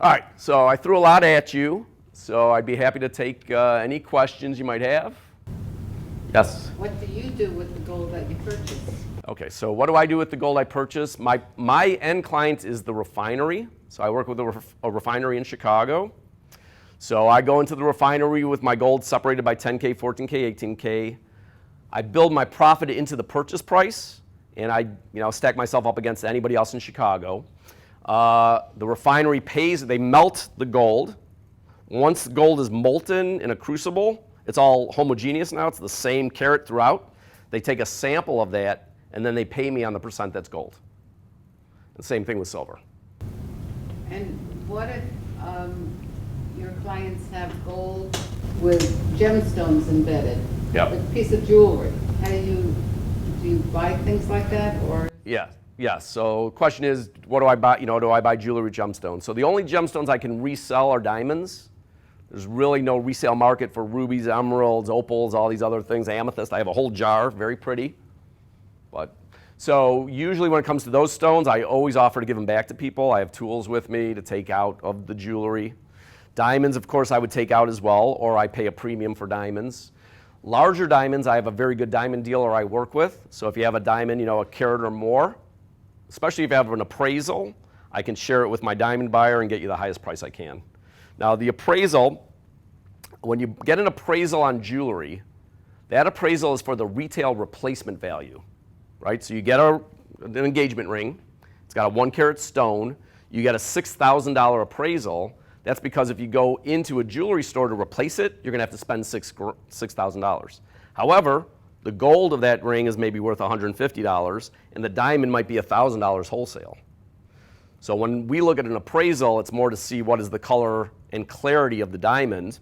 All right, so I threw a lot at you, so I'd be happy to take any questions you might have. Yes? What do you do with the gold that you purchase? Okay, so what do I do with the gold I purchase? My end client is the refinery. So I work with a refinery in Chicago. So I go into the refinery with my gold separated by 10K, 14K, 18K. I build my profit into the purchase price, and I stack myself up against anybody else in Chicago. The refinery pays, they melt the gold. Once the gold is molten in a crucible, it's all homogeneous now, it's the same carat throughout. They take a sample of that, and then they pay me on the percent that's gold. The same thing with silver. And what if your clients have gold with gemstones embedded? Yep. With a piece of jewelry. Do you buy things like that, or? Yes. So the question is, what do I buy? Do I buy jewelry gemstones? So the only gemstones I can resell are diamonds. There's really no resale market for rubies, emeralds, opals, all these other things. Amethyst, I have a whole jar, very pretty. So usually when it comes to those stones, I always offer to give them back to people. I have tools with me to take out of the jewelry. Diamonds, of course, I would take out as well, or I pay a premium for diamonds. Larger diamonds, I have a very good diamond dealer I work with. So if you have a diamond, a carat or more, especially if you have an appraisal, I can share it with my diamond buyer and get you the highest price I can. Now the appraisal, when you get an appraisal on jewelry, that appraisal is for the retail replacement value, right? So you get an engagement ring, it's got a 1 carat stone, you get a $6,000 appraisal. That's because if you go into a jewelry store to replace it, you're gonna have to spend $6,000. However, the gold of that ring is maybe worth $150, and the diamond might be $1,000 wholesale. So when we look at an appraisal, it's more to see what is the color and clarity of the diamond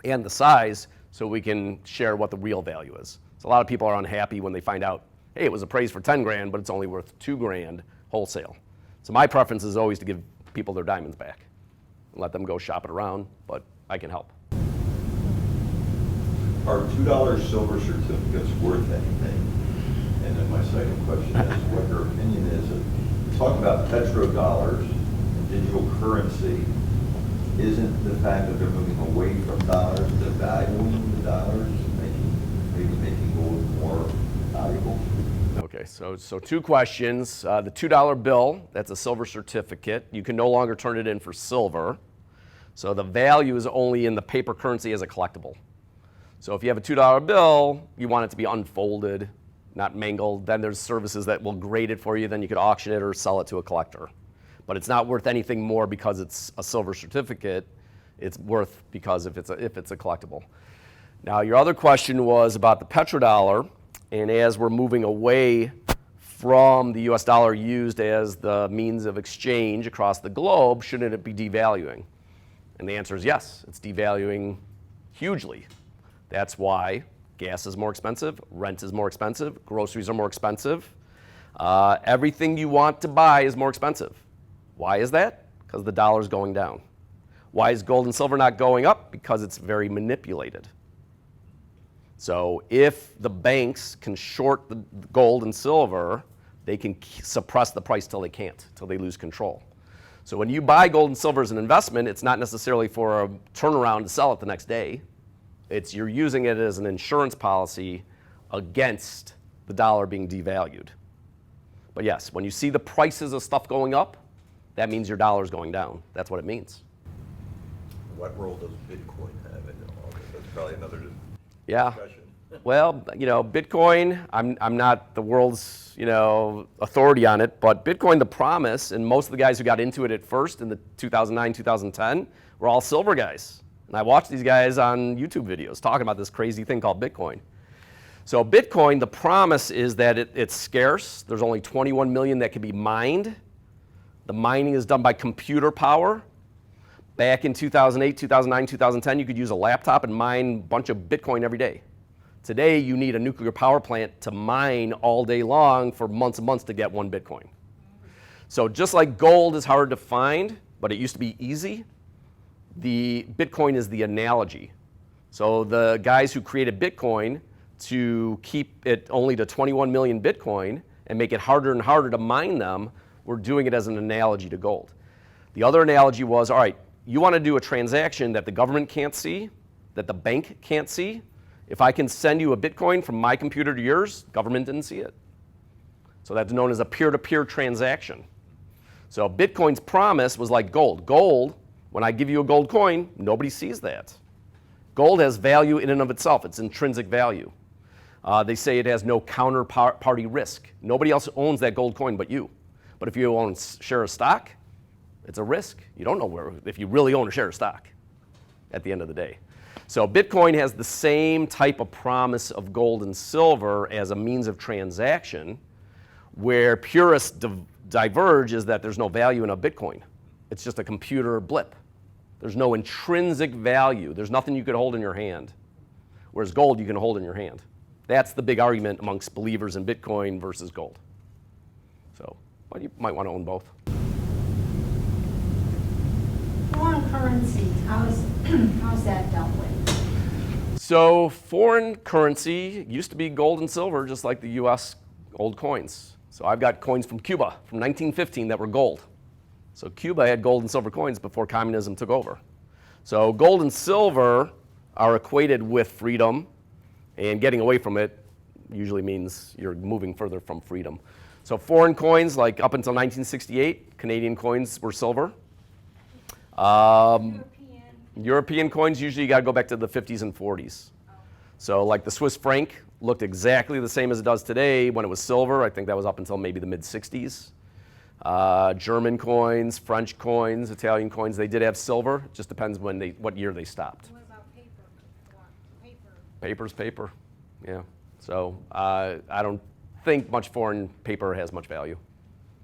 and the size, so we can share what the real value is. So a lot of people are unhappy when they find out, hey, it was appraised for 10 grand, but it's only worth 2 grand wholesale. So my preference is always to give people their diamonds back and let them go shop it around, but I can help. Are $2 silver certificates worth anything? And then my second question is what your opinion is of talking about Petro Dollars and digital currency. Isn't the fact that they're moving away from dollars, devaluing the dollars, maybe making gold more valuable? Okay, so 2 questions. The $2 bill, that's a silver certificate. You can no longer turn it in for silver. So the value is only in the paper currency as a collectible. So if you have a $2 bill, you want it to be unfolded, not mangled. Then there's services that will grade it for you. Then you could auction it or sell it to a collector. But it's not worth anything more because it's a silver certificate. It's worth because if it's a collectible. Now your other question was about the petrodollar, and as we're moving away from the US dollar used as the means of exchange across the globe, shouldn't it be devaluing? And the answer is yes, it's devaluing hugely. That's why gas is more expensive, rent is more expensive, groceries are more expensive. Everything you want to buy is more expensive. Why is that? Because the dollar is going down. Why is gold and silver not going up? Because it's very manipulated. So if the banks can short the gold and silver, they can suppress the price till they can't, till they lose control. So when you buy gold and silver as an investment, it's not necessarily for a turnaround to sell it the next day. You're using it as an insurance policy against the dollar being devalued. But yes, when you see the prices of stuff going up, that means your dollar's going down. That's what it means. What role does Bitcoin have in all this? That's probably another discussion. Well, Bitcoin, I'm not the world's, authority on it, but Bitcoin, the promise, and most of the guys who got into it at first in the 2009, 2010 were all silver guys. And I watched these guys on YouTube videos talking about this crazy thing called Bitcoin. So Bitcoin, the promise is that it's scarce. There's only 21 million that can be mined. The mining is done by computer power. Back in 2008, 2009, 2010, you could use a laptop and mine a bunch of Bitcoin every day. Today, you need a nuclear power plant to mine all day long for months and months to get 1 Bitcoin. So just like gold is hard to find, but it used to be easy, the Bitcoin is the analogy. So the guys who created Bitcoin to keep it only to 21 million Bitcoin and make it harder and harder to mine them, were doing it as an analogy to gold. The other analogy was, all right, you want to do a transaction that the government can't see, that the bank can't see. If I can send you a Bitcoin from my computer to yours, government didn't see it. So that's known as a peer-to-peer transaction. So Bitcoin's promise was like gold. Gold, when I give you a gold coin, nobody sees that. Gold has value in and of itself. It's intrinsic value. They say it has no counterparty risk. Nobody else owns that gold coin but you. But if you own a share of stock, it's a risk. You don't know if you really own a share of stock at the end of the day. So Bitcoin has the same type of promise of gold and silver as a means of transaction. Where purists diverge is that there's no value in a Bitcoin. It's just a computer blip. There's no intrinsic value. There's nothing you could hold in your hand. Whereas gold you can hold in your hand. That's the big argument amongst believers in Bitcoin versus gold. So, well, you might want to own both. Foreign currency, how's that dealt with? So foreign currency used to be gold and silver, just like the US old coins. So I've got coins from Cuba from 1915 that were gold. So Cuba had gold and silver coins before communism took over. So gold and silver are equated with freedom, and getting away from it usually means you're moving further from freedom. So foreign coins, like up until 1968, Canadian coins were silver. European coins, usually you got to go back to the 50s and 40s. So like the Swiss franc looked exactly the same as it does today when it was silver. I think that was up until maybe the mid-60s. German coins, French coins, Italian coins, they did have silver. It just depends what year they stopped. What about paper? Paper's paper, yeah. So I don't think much foreign paper has much value,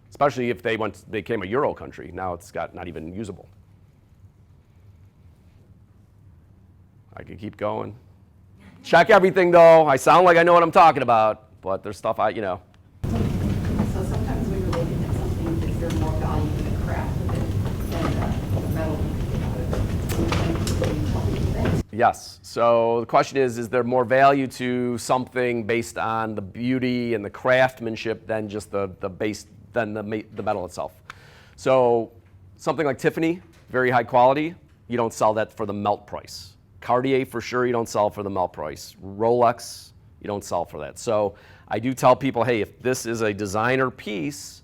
especially if they became a Euro country. Now it's got not even usable. I could keep going. Check everything though. I sound like I know what I'm talking about, but there's stuff So sometimes we relate it to something, is there more value in the craft of it than the metal out of it? Yes. So the question is there more value to something based on the beauty and the craftsmanship than just the metal itself? So something like Tiffany, very high quality, you don't sell that for the melt price. Cartier, for sure, you don't sell for the melt price. Rolex, you don't sell for that. So I do tell people, hey, if this is a designer piece,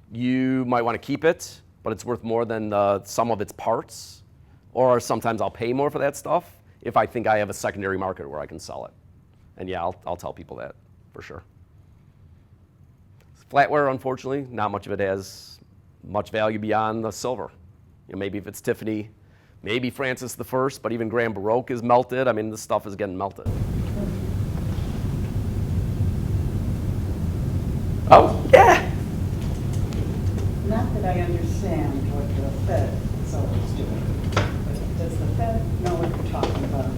you might want to keep it, but it's worth more than the sum of its parts. Or sometimes I'll pay more for that stuff if I think I have a secondary market where I can sell it. And yeah, I'll tell people that for sure. Flatware, unfortunately, not much of it has much value beyond the silver. Maybe if it's Tiffany, maybe Francis I, but even Grand Baroque is melted. I mean, this stuff is getting melted. Oh, yeah. Not that I understand what the Fed is always doing, but does the Fed know what you're talking about?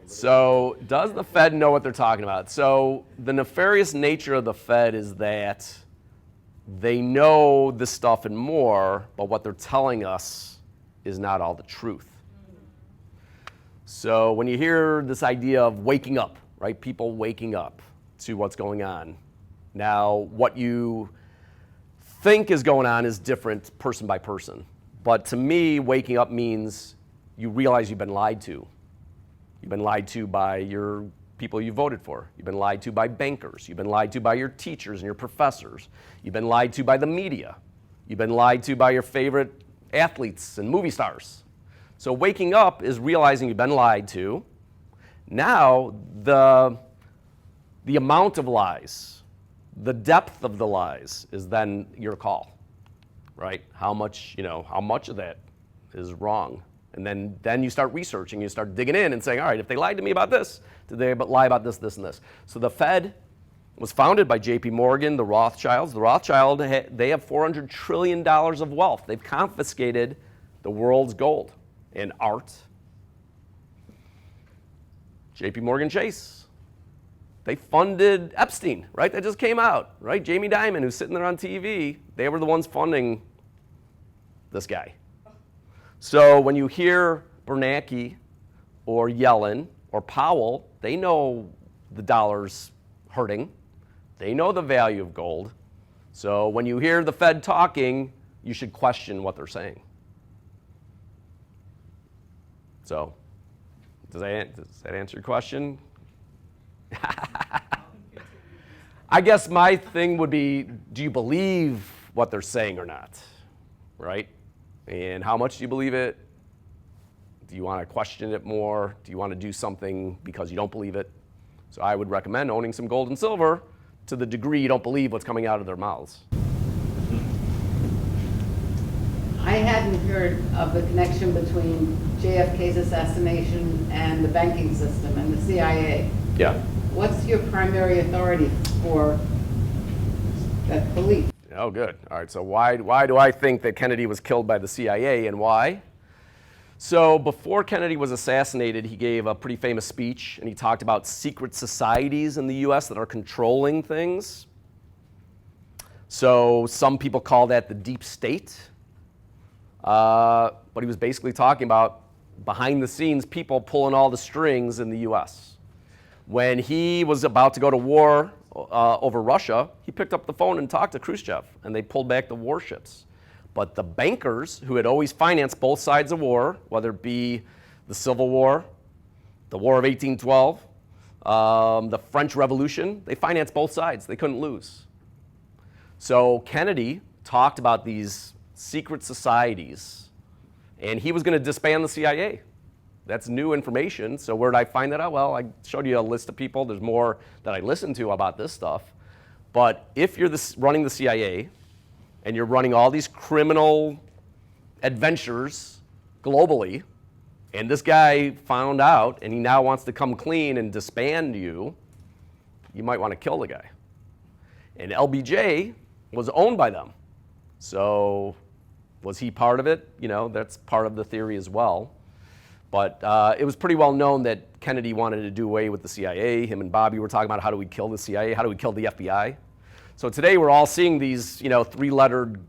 So does the Fed know what they're talking about? So the nefarious nature of the Fed is that they know this stuff and more, but what they're telling us is not all the truth. So when you hear this idea of waking up, right? People waking up to what's going on. Now, what you think is going on is different person by person. But to me, waking up means you realize you've been lied to. You've been lied to by your people you voted for. You've been lied to by bankers. You've been lied to by your teachers and your professors. You've been lied to by the media. You've been lied to by your favorite athletes and movie stars. So waking up is realizing you've been lied to. Now, the amount of lies, the depth of the lies is then your call, right? How much of that is wrong? And then you start researching, you start digging in and saying, all right, if they lied to me about this, did they lie about this, this, and this? So the Fed was founded by J.P. Morgan, the Rothschilds. The Rothschild, they have $400 trillion of wealth. They've confiscated the world's gold and art. J.P. Morgan Chase, they funded Epstein, right? That just came out, right? Jamie Dimon, who's sitting there on TV, they were the ones funding this guy. So when you hear Bernanke or Yellen or Powell, they know the dollar's hurting. They know the value of gold. So when you hear the Fed talking, you should question what they're saying. So, does that answer your question? I guess my thing would be, do you believe what they're saying or not, right? And how much do you believe it? Do you want to question it more? Do you want to do something because you don't believe it? So I would recommend owning some gold and silver to the degree you don't believe what's coming out of their mouths. I hadn't heard of the connection between JFK's assassination and the banking system and the CIA. Yeah. What's your primary authority for that belief? Oh, good. All right, so why do I think that Kennedy was killed by the CIA, and why? So before Kennedy was assassinated, he gave a pretty famous speech, and he talked about secret societies in the US that are controlling things. So some people call that the deep state. But he was basically talking about behind the scenes people pulling all the strings in the US. When he was about to go to war over Russia, he picked up the phone and talked to Khrushchev, and they pulled back the warships. But the bankers who had always financed both sides of war, whether it be the Civil War, the War of 1812, the French Revolution, they financed both sides. They couldn't lose. So Kennedy talked about these secret societies, and he was going to disband the CIA. That's new information. So where did I find that out? Well, I showed you a list of people. There's more that I listened to about this stuff. But if you're running the CIA, and you're running all these criminal adventures globally, and this guy found out, and he now wants to come clean and disband you, you might want to kill the guy. And LBJ was owned by them. So was he part of it? You know, that's part of the theory as well. But it was pretty well known that Kennedy wanted to do away with the CIA. Him and Bobby were talking about how do we kill the CIA, how do we kill the FBI. So today we're all seeing these, three-lettered,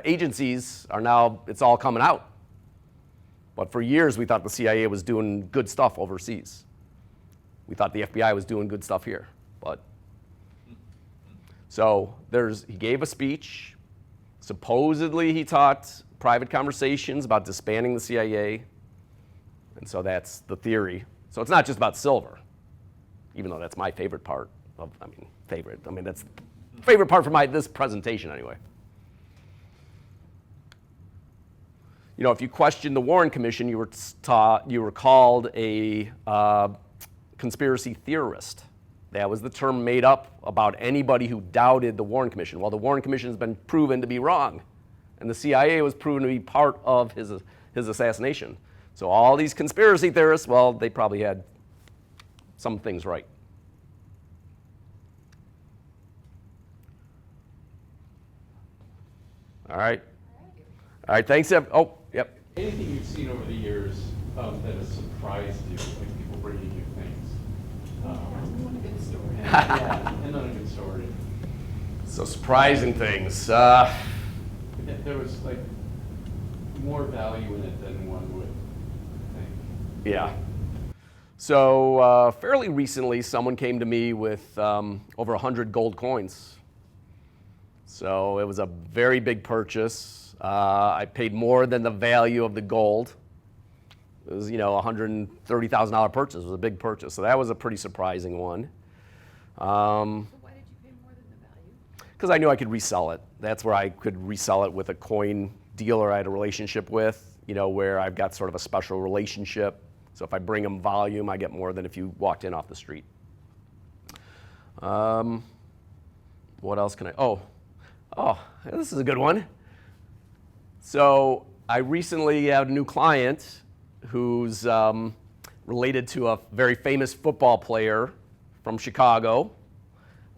agencies are now, it's all coming out. But for years we thought the CIA was doing good stuff overseas. We thought the FBI was doing good stuff here. But so he gave a speech. Supposedly he taught private conversations about disbanding the CIA. And so that's the theory. So it's not just about silver, even though that's my favorite part. That's the favorite part for this presentation anyway. If you question the Warren Commission, you were called a conspiracy theorist. That was the term made up about anybody who doubted the Warren Commission. Well, the Warren Commission has been proven to be wrong, and the CIA was proven to be part of his assassination. So all these conspiracy theorists, well, they probably had some things right. All right, thanks, Ev. Oh, yep. Anything you've seen over the years that has surprised you, like people bringing you things? A good story. Yeah, and not a good story. So surprising things. There was like more value in it than one would think. Yeah. So fairly recently, someone came to me with over 100 gold coins. So it was a very big purchase. I paid more than the value of the gold. It was, $130,000 purchase. It was a big purchase. So that was a pretty surprising one. So why did you pay more than the value? Because I knew I could resell it. That's where I could resell it with a coin dealer I had a relationship with, where I've got sort of a special relationship. So if I bring them volume, I get more than if you walked in off the street. What else can I? Oh, this is a good one. So I recently had a new client who's related to a very famous football player from Chicago.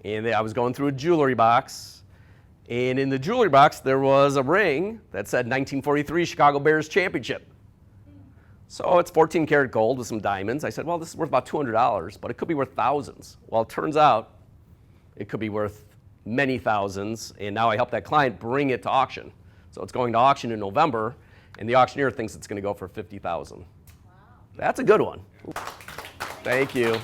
And I was going through a jewelry box. And in the jewelry box, there was a ring that said 1943 Chicago Bears Championship. So it's 14 karat gold with some diamonds. I said, well, this is worth about $200, but it could be worth thousands. Well, it turns out it could be worth many thousands, and now I help that client bring it to auction. So it's going to auction in November, and the auctioneer thinks it's going to go for $50,000. Wow. That's a good one. Thank you.